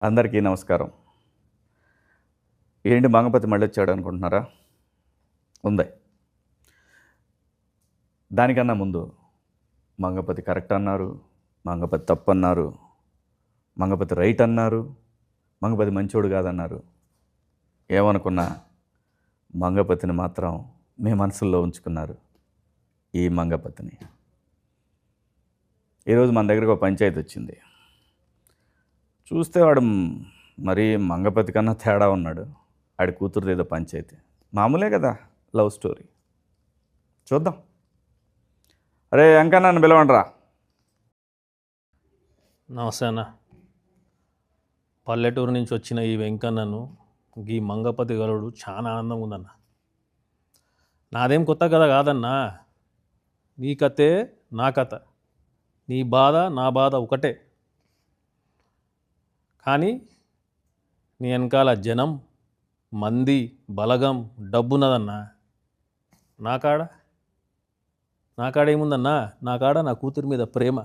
అందరికీ నమస్కారం. ఏంటి మంగపతి మళ్ళొచ్చాడు అనుకుంటున్నారా? ఉంది. దానికన్నా ముందు మంగపతి కరెక్ట్ అన్నారు, మంగపతి తప్పన్నారు, మంగపతి రైట్ అన్నారు, మంగపతి మంచోడు కాదన్నారు. ఏమనుకున్నా మంగపతిని మాత్రం మీ మనసుల్లో ఉంచుకున్నారు. ఈ మంగపతిని ఈరోజు మన దగ్గరకు ఒక పంచాయతీ వచ్చింది. చూస్తే వాడు మరీ మంగపతి కన్నా తేడా ఉన్నాడు. ఆడి కూతురుది ఏదో పంచాయతీ. మామూలే కదా, లవ్ స్టోరీ. చూద్దాం. అరే వెంకన్నను పిలవండిరా. నమస్తే అన్న. పల్లెటూరు నుంచి వచ్చిన ఈ వెంకన్నను ఈ మంగపతి గలుడు చాలా ఆనందంగా ఉందన్న. నాదేం కొత్త కథ కాదన్నా. నీ కథే నా కథ, నీ బాధ నా బాధ ఒకటే. కానీ నీ వెనకాల జనం, మంది, బలగం, డబ్బున్నదన్నా. నా కాడ ఏముందన్నా? నా కాడ నా కూతురి మీద ప్రేమ.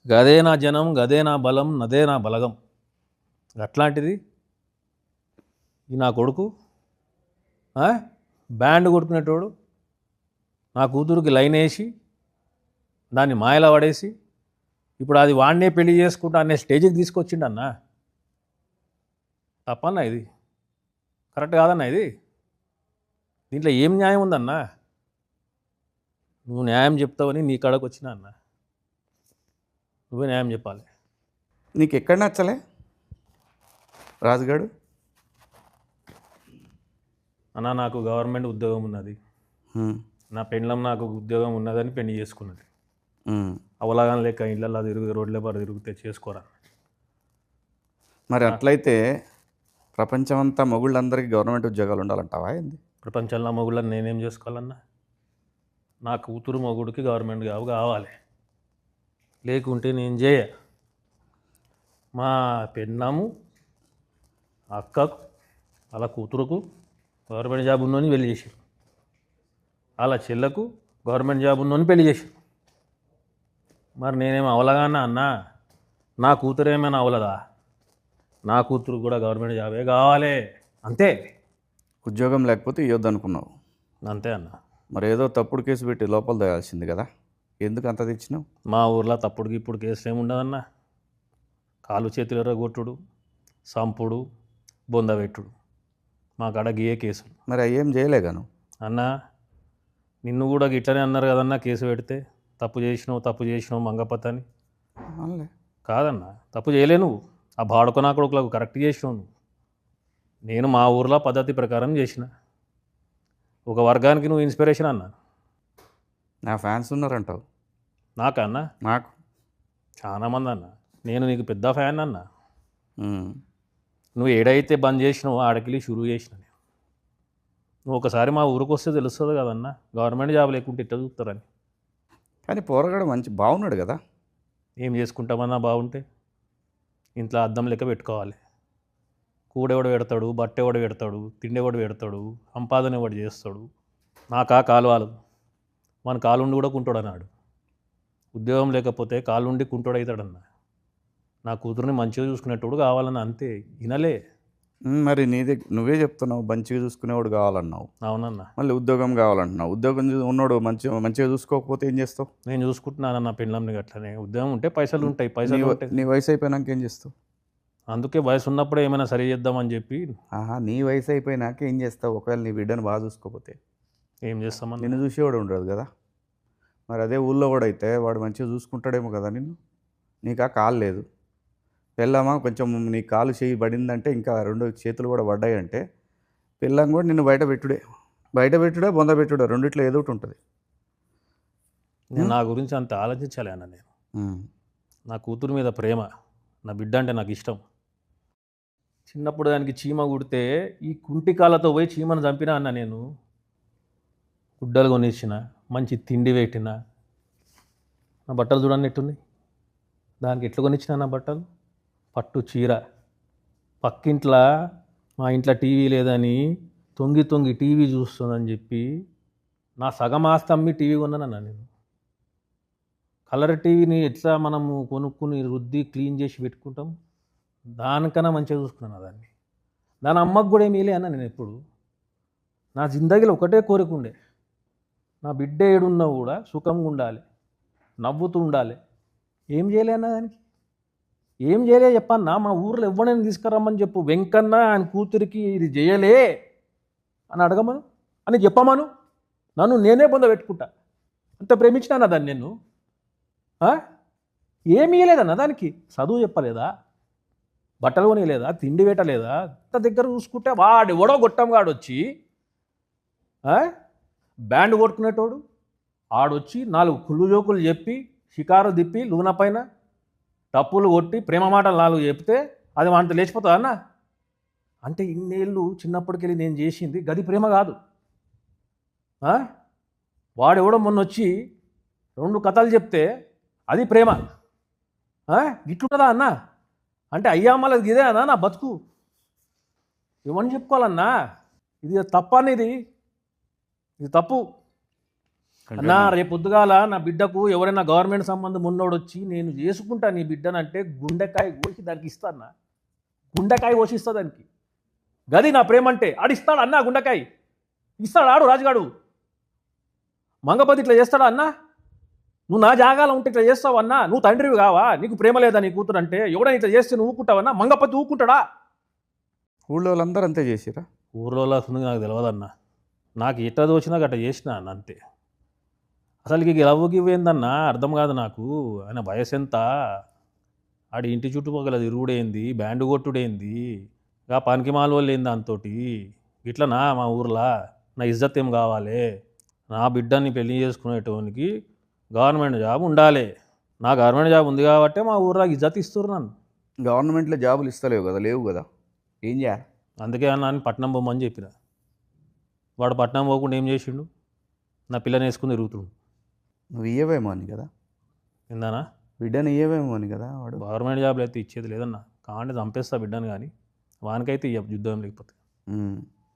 గదే నా జనం, గదే నా బలం, నదే నా బలగం. అట్లాంటిది ఈ నా కొడుకు బ్యాండ్ కొట్టుకునేటోడు నా కూతురుకి లైన్ వేసి దాన్ని మాయలా పడేసి ఇప్పుడు అది వాడినే పెళ్లి చేసుకుంటా అనే స్టేజ్కి తీసుకొచ్చిండు అన్న. తప్పన్నా ఇది? కరెక్ట్ కాదన్నా ఇది? దీంట్లో ఏం న్యాయం ఉందన్నా? నువ్వు న్యాయం చెప్తావని నీ కాడకు వచ్చినా అన్న. నువ్వే న్యాయం చెప్పాలి. నీకు ఎక్కడ నచ్చలే రాజుగాడు? అన్న, నాకు గవర్నమెంట్ ఉద్యోగం ఉన్నది. నా పెండ్లం నాకు ఉద్యోగం ఉన్నదని పెళ్లి చేసుకున్నది. అవలాగా లేక ఇళ్ళల్లో రోడ్ల బారు తిరిగితే చేసుకోరా. మరి అట్లయితే ప్రపంచమంతా మొగుళ్ళందరికీ గవర్నమెంట్ ఉద్యోగాలు ఉండాలంటావా ఏంది? ప్రపంచంలో మొగుళ్ళని నేనేం చేసుకోవాలన్నా? నా కూతురు మొగుడికి గవర్నమెంట్ జాబ్ కావాలి, లేకుంటే నేను చేయ. మా పెన్నాము అక్కకు వాళ్ళ కూతురుకు గవర్నమెంట్ జాబ్ ఉన్నోని పెళ్లి చేశారు, వాళ్ళ చెల్లకు గవర్నమెంట్ జాబ్ ఉన్నోని పెళ్లి చేశారు. మరి నేనేమో అవలగానా అన్నా? నా కూతురు ఏమైనా అవలదా? నా కూతురు కూడా గవర్నమెంట్ జాబే కావాలి, అంతే. ఉద్యోగం లేకపోతే ఇవ్వద్దు అనుకున్నావు. అంతే అన్న. మరి ఏదో తప్పుడు కేసు పెట్టి లోపల తేయాల్సింది కదా, ఎందుకు అంత తెచ్చినావు? మా ఊర్లో తప్పుడుకి ఇప్పుడు కేసులు ఏమి ఉండదన్న. కాలు చేతులు ఎర్రగొట్టుడు, సంపుడు, బొందబెట్టుడు, మా కాడ గియే కేసులు. మరి అవి ఏం చేయలేగాను అన్న. నిన్ను కూడా గిట్లనే అన్నారు కదన్నా, కేసు పెడితే తప్పు చేసినావు మంగపతి అని. కాదన్న, తప్పు చేయలే నువ్వు. ఆ బాడుకొనా కొడుకులకు కరెక్ట్ చేసినావు నువ్వు. నేను మా ఊర్లో పద్ధతి ప్రకారం చేసిన. ఒక వర్గానికి నువ్వు ఇన్స్పిరేషన్ అన్న. నా ఫ్యాన్స్ ఉన్నారంటావు? నాకన్నా నాకు చాలామంది అన్న. నేను నీకు పెద్ద ఫ్యాన్ అన్న. నువ్వు ఏడైతే బంద్ చేసినావో ఆడకెళ్ళి షురూ చేసిన నేను. నువ్వు ఒకసారి మా ఊరికి వస్తే తెలుస్తుంది కదన్నా, గవర్నమెంట్ జాబ్ లేకుంటే ఇట్లా చూస్తారని. కానీ పోరగాడు మంచి బాగున్నాడు కదా. ఏం చేసుకుంటామన్నా బాగుంటే? ఇంట్లో అద్దం లెక్క పెట్టుకోవాలి. కూడెవడు పెడతాడు, బట్ట ఎవడు పెడతాడు, తిండెవడు పెడతాడు, సంపాదన ఎవడు చేస్తాడు. నాకా కాలువాలు మన కాలుండి కూడా కుంటాడు అన్నాడు. ఉద్యోగం లేకపోతే కాలుండి కుంటోడు అవుతాడన్న. నా కూతురుని మంచిగా చూసుకునేటోడు కావాలన్న, అంతే. వినలే. మరి నువ్వే చెప్తున్నావు మంచిగా చూసుకునేవాడు కావాలన్నావు. అవునన్నా. మళ్ళీ ఉద్యోగం కావాలంటున్నావు. ఉద్యోగం ఉన్నాడు మంచిగా చూసుకోకపోతే ఏం చేస్తావు? నేను చూసుకుంటున్నానన్న పెళ్ళంని. అట్లనే ఉద్యోగం ఉంటే పైసలు ఉంటాయి. పైసలు ఉంటాయి. నీ వయసు అయిపోయినాక ఏం చేస్తావు? అందుకే వయసు ఉన్నప్పుడే ఏమైనా సరి చేద్దామని చెప్పి. నీ వయసు అయిపోయినాక ఏం చేస్తావు? ఒకవేళ నీ బిడ్డను బాగా చూసుకోకపోతే ఏం చేస్తామని? నిన్ను చూసేవాడు ఉండదు కదా. మరి అదే ఊళ్ళో కూడా అయితే వాడు మంచిగా చూసుకుంటాడేమో కదా నిన్ను. నీకు ఆ కాలు లేదు, పెళ్ళామా కొంచెం నీ కాలు చేయి పడిందంటే, ఇంకా రెండు చేతులు కూడా పడ్డాయి అంటే పెళ్ళాం కూడా నిన్ను బయట పెట్టుడే బొంద పెట్టుడే, రెండిట్లో ఏదో ఒకటి ఉంటుంది. నేను నా గురించి అంత ఆలోచించాలి అన్న. నేను నా కూతురు మీద ప్రేమ, నా బిడ్డ అంటే నాకు ఇష్టం. చిన్నప్పుడు దానికి చీమ కుడితే ఈ కుంటి కాళ్ళతో పోయి చీమను చంపినా అన్న. నేను గుడ్డలు కొనిచ్చిన, మంచి తిండి పెట్టిన. నా బట్టలు చూడండి ఎట్టున్నాయి. దానికి ఎట్లు కొనిచ్చిన నా బట్టలు? పట్టు చీర. పక్కింట్లో మా ఇంట్లో టీవీ లేదని తొంగి టీవీ చూస్తుందని చెప్పి నా సగం ఆస్తి అమ్మి టీవీ కొన్నానన్నా నేను. కలర్ టీవీని ఎట్లా మనము కొనుక్కుని రుద్ది క్లీన్ చేసి పెట్టుకుంటాం, దానికన్నా మంచిగా చూసుకున్నాను దాన్ని. దాని అమ్మకు కూడా ఏమీ అన్న నేను ఎప్పుడు. నా జిందగీలో ఒకటే కోరిక ఉండే, నా బిడ్డ ఏడున్నా కూడా సుఖంగా ఉండాలి, నవ్వుతూ ఉండాలి. ఏం చేయలే అన్న దానికి, ఏం చేయలే చెప్పన్నా. మా ఊర్లో ఎవరైనా తీసుకురమ్మని చెప్పు, వెంకన్న ఆయన కూతురికి ఇది చేయలే అని అడగమను అని చెప్పమను, నన్ను నేనే పొంద పెట్టుకుంటా. అంత ప్రేమించినా దాన్ని నేను. ఏమీ ఇయ్యలేదన్న దానికి. చదువు చెప్పలేదా, బట్టలు కొనియలేదా, తిండి పెట్టలేదా? అంత దగ్గర చూసుకుంటే వాడు ఎవడో గొట్టంగాడు వచ్చి బ్యాండ్ కొట్టుకునేటోడు ఆడొచ్చి 4 కుళ్ళు జోకులు చెప్పి షికారు తిప్పి లూన పైన టప్పులు కొట్టి ప్రేమ మాటలు 4 చెప్తే అది వాంత లేచిపోతుందా అన్న? అంటే ఇన్నేళ్ళు చిన్నప్పటికెళ్ళి నేను చేసింది గది ప్రేమ కాదు. వాడెవడో మొన్న వచ్చి 2 కథలు చెప్తే అది ప్రేమ. గిట్లుంటుందా అన్న? అంటే అయ్యామ్మలది ఇదే అన్నా నా బతుకు. ఏమని చెప్పుకోవాలన్నా? ఇది తప్పనేది, ఇది తప్పు అన్నా. రేపు పొద్దుగాల నా బిడ్డకు ఎవరైనా గవర్నమెంట్ సంబంధం ఉన్నోడు వచ్చి నేను చేసుకుంటా నీ బిడ్డనంటే గుండెకాయ కోసి దానికి ఇస్తానా? గుండెకాయ కోసిస్తా దానికి. గది నా ప్రేమ అంటే. ఆడిస్తాడు అన్నా గుండెకాయ ఇస్తాడు. ఆడు రాజుగాడు మంగపతి ఇట్లా చేస్తాడా అన్నా? నువ్వు నా జాగాలో ఉంటే ఇట్లా చేస్తావు అన్నా? నువ్వు తండ్రివి కావా? నీకు ప్రేమ లేదా నీ కూతురు అంటే? ఎవడైనా ఇట్లా చేస్తే నువ్వు ఊకుంటావన్నా? మంగపతి ఊకుంటాడా? ఊళ్ళో వాళ్ళందరూ అంతే చేసిరా? ఊర్లో నాకు తెలియదన్నా. నాకు ఎట్లా దోచినా అట్లా చేసిన అన్న అంతే. అసలుకి లవ్వుకి ఇవ్వేందన్నా అర్థం కాదు నాకు. ఆయన వయసు ఎంత? ఆడి ఇంటి చుట్టుపక్కల తిరుగుడేంది, బ్యాండ్ కొట్టుడేంది, ఇంకా పనికి మాలోళ్ళు ఏంది దాంతోటి. ఇట్లనా మా ఊర్లో నా ఇజ్జత్ ఏం కావాలి? నా బిడ్డని పెళ్లి చేసుకునేటోనికి గవర్నమెంట్ జాబ్ ఉండాలి. నా గవర్నమెంట్ జాబ్ ఉంది కాబట్టి మా ఊర్లో ఇజ్జత్ ఇస్తున్నారు నన్ను. గవర్నమెంట్లో జాబులు ఇస్తలేవు కదా, లేవు కదా, ఏం చేయాలి? అందుకే అన్న అని పట్నం పోమని చెప్పిన. వాడు పట్నం పోకుండా ఏం చేసిండు? నా పిల్లని వేసుకుని తిరుగుతుండు. నువ్వు ఇయ్యవేమో అని కదా, ఏందన్నా? బిడ్డని ఇయ్యవేమో అని కదా. వాడు గవర్నమెంట్ జాబ్లో అయితే ఇచ్చేది లేదన్నా. కావాలంటే చంపేస్తా బిడ్డను, కానీ వానికైతే యుద్ధం లేకపోతే.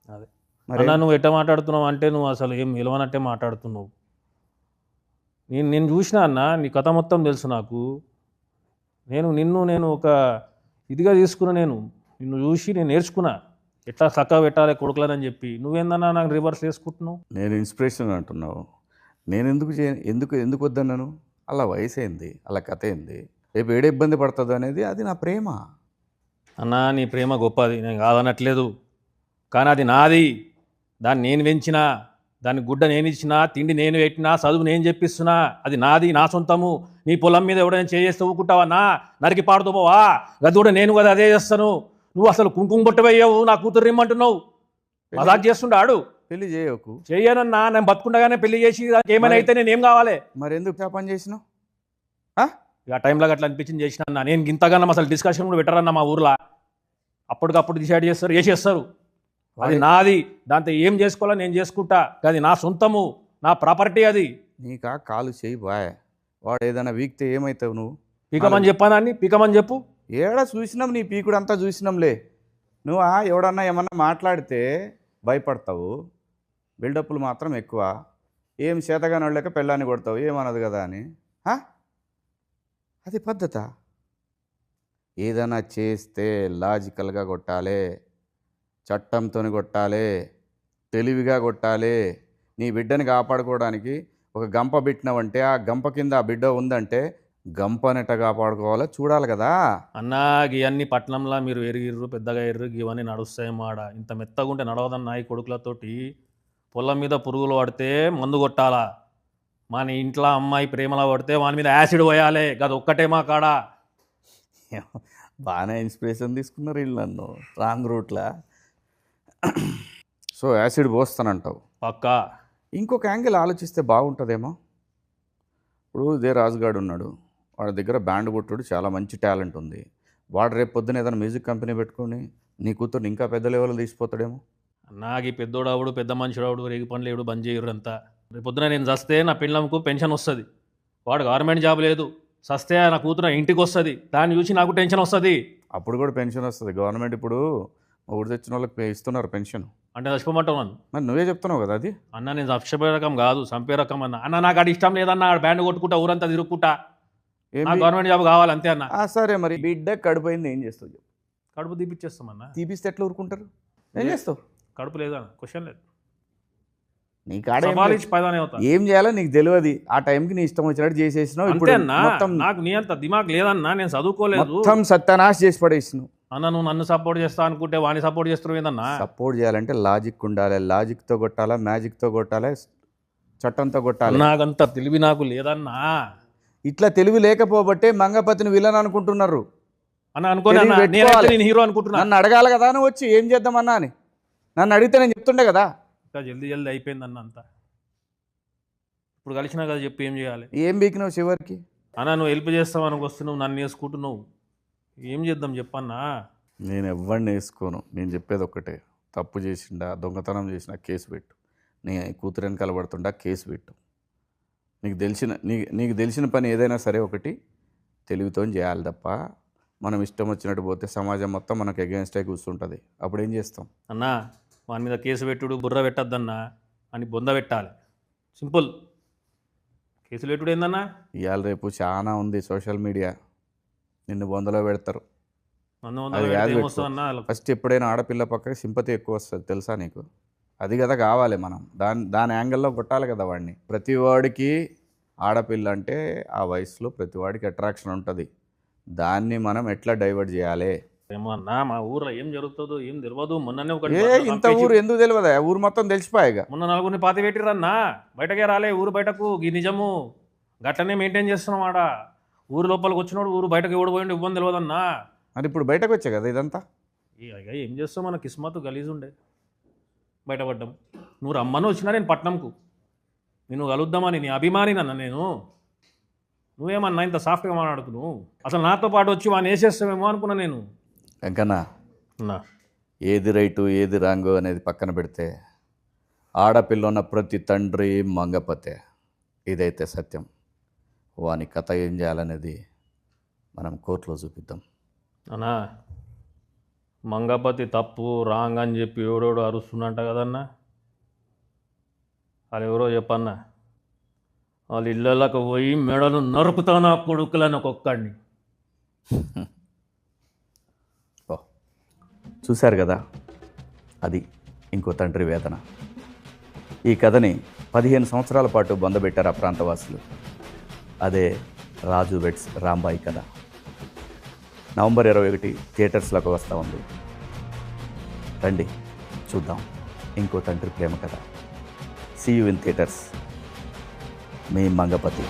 అదే అన్నా, నువ్వు ఎట్లా మాట్లాడుతున్నావు అంటే నువ్వు అసలు ఏం నిలవనట్టే మాట్లాడుతున్నావు. నేను చూసినా అన్న, నీ కథ మొత్తం తెలుసు నాకు. నిన్ను ఒక ఇదిగా తీసుకున్నా. నిన్ను చూసి నేను నేర్చుకున్నా ఎట్లా చక్కగా పెట్టాలి కొడుకులని చెప్పి. నువ్వేందన్నా నాకు రివర్స్ వేసుకుంటున్నావు? నేను ఇన్స్పిరేషన్ అంటున్నావు. నేను ఎందుకు వద్దన్నాను? అలా వయసు ఏంది, అలా కథ ఏంది, రేపు ఏడ ఇబ్బంది పడుతుంది అనేది అది నా ప్రేమ. అన్నా నీ ప్రేమ గొప్పది, నేను కాదనట్లేదు. కానీ అది నాది. దాన్ని నేను పెంచినా, దానికి గుడ్డ నేను ఇచ్చినా, తిండి నేను పెట్టినా, చదువు నేను చెప్పిస్తున్నా. అది నాది, నా సొంతము. నీ పొలం మీద ఎవడైనా చేస్తే ఊకుంటావన్నా? నరికి పాడుతూ పోవా? గది కూడా నేను కదా అదే చేస్తాను. నువ్వు అసలు కుంకుమ బొట్టవయ్యావు, నా కూతురు రిమ్మంటున్నావు. మజాక్ చేస్తుండాడు. పెళ్లి చేయకు. చెయ్యనన్నా, నేను బతుకుండగానే పెళ్లి చేసి ఏమైనా అయితే నేను ఏం కావాలి? మరి ఎందుకు పని చేసినావు? ఇక టైంలో అట్లా అనిపించింది చేసిన. నేను ఇంతగానో అసలు డిస్కషన్ కూడా పెట్టరన్నా మా ఊర్లో. అప్పటికప్పుడు డిసైడ్ చేస్తారు, చేసేస్తారు. అది నాది, దాంతో ఏం చేసుకోవాలో నేను చేసుకుంటా. అది నా సొంతము, నా ప్రాపర్టీ. అది నీకా కాలు చేయి బాయ్. వాడు ఏదైనా వీక్తే ఏమవుతావు నువ్వు? పీకమని చెప్పానని పీకమని చెప్పు. ఏడా చూసినాం, నీ పీకుడు అంతా చూసినాంలే. నువ్వు ఎవడన్నా ఏమన్నా మాట్లాడితే భయపడతావు, బిల్డప్లు మాత్రం ఎక్కువ. ఏం చేతగాని వాళ్ళక పెళ్ళాన్ని కొడతావు, ఏమన్నది కదా అని. అది పద్ధత? ఏదైనా చేస్తే లాజికల్గా కొట్టాలి, చట్టంతో కొట్టాలి, తెలివిగా కొట్టాలి. నీ బిడ్డని కాపాడుకోవడానికి ఒక గంప పెట్టినావంటే ఆ గంప కింద ఆ బిడ్డ ఉందంటే గంపనెట్ట కాపాడుకోవాలో చూడాలి కదా అన్నా. ఇవన్నీ పట్టణంలో మీరు ఎరిగిర్రు, పెద్దగా ఎర్రు, ఇవన్నీ నడుస్తాయి మాడ. ఇంత మెత్తగా ఉంటే నడవదన్నా. ఈ కొడుకులతోటి పొలం మీద పురుగులు పడితే మందు కొట్టాలా? మన ఇంట్లో అమ్మాయి ప్రేమలో పడితే వాని మీద యాసిడ్ పోయాలి. అది ఒక్కటే మా కాడ. బాగానే ఇన్స్పిరేషన్ తీసుకున్నారు వీళ్ళు నన్ను రాంగ్ రూట్లా. సో యాసిడ్ పోస్తానంటావు? పక్కా. ఇంకొక యాంగిల్ ఆలోచిస్తే బాగుంటుందేమో. ఇప్పుడు ఇదే రాజుగాడు ఉన్నాడు, వాడి దగ్గర బ్యాండ్ కొట్టుడు చాలా మంచి టాలెంట్ ఉంది. వాడు రేపు పొద్దున ఏదైనా మ్యూజిక్ కంపెనీ పెట్టుకొని నీ కూతురు ఇంకా పెద్ద లెవెల్లో తీసిపోతాడేమో. నాకు ఈ పెద్దోడు అవడు, పెద్ద మనుషుడు అవడు, రేగి పనులు ఏడు బంద్ చేయరు అంతా. రేపు పొద్దున నేను చస్తే నా పిల్లలకు పెన్షన్ వస్తుంది. వాడు గవర్నమెంట్ జాబ్ లేదు, చస్తే నా కూతురు ఇంటికి వస్తుంది. దాన్ని చూసి నాకు టెన్షన్ వస్తుంది. అప్పుడు కూడా పెన్షన్ వస్తుంది. గవర్నమెంట్ ఇప్పుడు ఊరు తెచ్చిన వాళ్ళకి ఇస్తున్నారు పెన్షన్. అంటే చచ్చిపోమంటావు నన్ను? మరి నువ్వే చెప్తున్నావు కదా అది. అన్న నేను చచ్చిపోయే రకం కాదు, చంపే రకం అన్న. అన్న నాకు అది ఇష్టం లేదన్న. బ్యాండ్ కొట్టుకుంటా ఊరంతా తిరుగుకుంటా, నాకు గవర్నమెంట్ జాబ్ కావాలి అంతే అన్న. సరే మరి బిడ్డ కడిపోయింది ఏం చేస్తావు? కడుపు తీపిచ్చేస్తామన్నా. తీపిస్తే ఎట్లా ఊరుకుంటారు? ఏం చేస్తావు? కడుపు లేదా క్వశ్చన్ లేదు. నీ కాడ ఏం సవాల్ లేదు. ఇచ్చి పైదానే అవుతా ఏం చేయాలో నీకు తెలియదు. ఆ టైంకి నీ ఇష్టం వచ్చినట్టు చేసేసినావు. అంతే ఇప్పుడు అన్నా. మొత్తం నాకు నీ అంత దిమాగ్ లేదన్నా, నేను చదువుకోలేదు మొత్తం సత్యానాశ చేసి పడేసినావు. అన్న. నువ్వు నన్ను సపోర్ట్ చేస్తా అనుకుంటే వాడిని సపోర్ట్ చేస్తున్నావు ఏందన్నా? సపోర్ట్ చేయాలంటే లాజిక్ ఉండాలి. లాజిక్తో కొట్టాలా, మ్యాజిక్తో కొట్టాలి, చట్టంతో కొట్టాలి. నాకంత తెలివి నాకు లేదన్నా. ఇట్లా తెలివి లేకపోబట్టే మంగపతిని విలన్ అనుకుంటున్నారు. అన్న అనుకోని తెలివి అన్న, పెట్టుకోవాలి. నేనైతే నేను హీరో అనుకుంటున్నా. నన్ను అడగాలి కదా, నువ్వు వచ్చి ఏం చేద్దామన్నా అని. నన్ను అడిగితే నేను చెప్తుండే కదా. ఇంకా జల్దీ అయిపోయిందన్న అంతా. ఇప్పుడు కలిసినా కదా చెప్పి ఏం చేయాలి? ఏం బీకినావు చివరికి? అన్న నువ్వు హెల్ప్ చేస్తావు అనుకు వస్తున్నావు, నన్ను వేసుకుంటున్నావు. ఏం చేద్దాం చెప్పన్నా? నేను ఎవరిని వేసుకోను. నేను చెప్పేది ఒక్కటే, తప్పు చేసిండా, దొంగతనం చేసినా కేసు పెట్టు. నీ కూతురని కలబడుతుండా కేసు పెట్టు. నీకు తెలిసిన పని ఏదైనా సరే ఒకటి తెలివితో చేయాలి తప్ప మనం ఇష్టం వచ్చినట్టు పోతే సమాజం మొత్తం మనకు అగేన్స్టే కూర్చుంటుంది. అప్పుడు ఏం చేస్తాం? అన్నా వాని మీద కేసు పెట్టుడు, బుర్ర పెట్టద్దన్నా అని బొంద పెట్టాలి. సింపుల్. కేసులు పెట్టుడు ఏందన్నా? ఇవాళ రేపు చాలా ఉంది సోషల్ మీడియా, నిన్ను బొందలో పెడతారు. అది ఏమొస్తుందన్నా? ఫస్ట్ ఎప్పుడైనా ఆడపిల్ల పక్కకి సింపతి ఎక్కువ వస్తుంది తెలుసా నీకు? అది కదా కావాలి. మనం దాని యాంగిల్లో కొట్టాలి కదా వాడిని. ప్రతి వాడికి ఆడపిల్ల అంటే ఆ వయసులో ప్రతి వాడికి అట్రాక్షన్ ఉంటుంది. దాన్ని మనం ఎట్లా డైవర్ట్ చేయాలి? ఏమో అన్నా, మా ఊర్లో ఏం జరుగుతుందో ఏం తెలియదు. మొన్ననే ఒకటి ఇంత ఊరు ఎందుకు తెలియదా? ఊరు మొత్తం తెలిసిపోయాగా. మొన్న 4 పాతి పెట్టిరన్నా, బయటకే రాలే ఊరు బయటకు. ఈ నిజము గట్లనే మెయింటైన్ చేస్తున్నాం ఆడ. ఊరు లోపలికి వచ్చినోడు ఊరు బయటకు ఎవడు పోయిండు ఇవ్వని తెలియదన్నా. మరి ఇప్పుడు బయటకు వచ్చే కదా ఇదంతా. ఇక ఏం చేస్తాం, మన కిస్మత్ గలీజ్ ఉండే బయటపడ్డాం. నువ్వు రమ్మని వచ్చినా నేను పట్నంకు, నేను కలుద్దామని. నీ అభిమాని నన్న నేను. నువ్వేమన్నా ఇంత సాఫ్ట్గా మాట్లాడుతున్నావు? అసలు నాతో పాటు వచ్చి వాడిని వేసేస్తామేమో అనుకున్నా నేను. వెంకన్నా, నా ఏది రైటు ఏది రాంగు అనేది పక్కన పెడితే ఆడపిల్ల ఉన్న ప్రతి తండ్రి మంగపతే. ఇదైతే సత్యం. వాని కథ ఏం చేయాలనేది మనం కోర్టులో చూపిద్దాం. అన్నా మంగపతి తప్పు రాంగ్ అని చెప్పి ఎవడోడు అరుస్తున్నట్ట కదన్నా. వాళ్ళు ఎవరో చెప్పన్నా, వాళ్ళు ఇళ్ళకు పోయి మెడలు నరుకుతానా కొడుకులని ఒక్కొక్కడిని. ఓ చూశారు కదా, అది ఇంకో తండ్రి వేదన. ఈ కథని 15 సంవత్సరాల పాటు బొందబెట్టారు ఆ ప్రాంతవాసులు. అదే రాజు వెడ్స్ రాంబాయి కథ. నవంబర్ 21 థియేటర్స్లోకి వస్తూ ఉంది. రండి చూద్దాం ఇంకో తండ్రి ప్రేమ కథ. See you in theatres. మీ మంగపతి.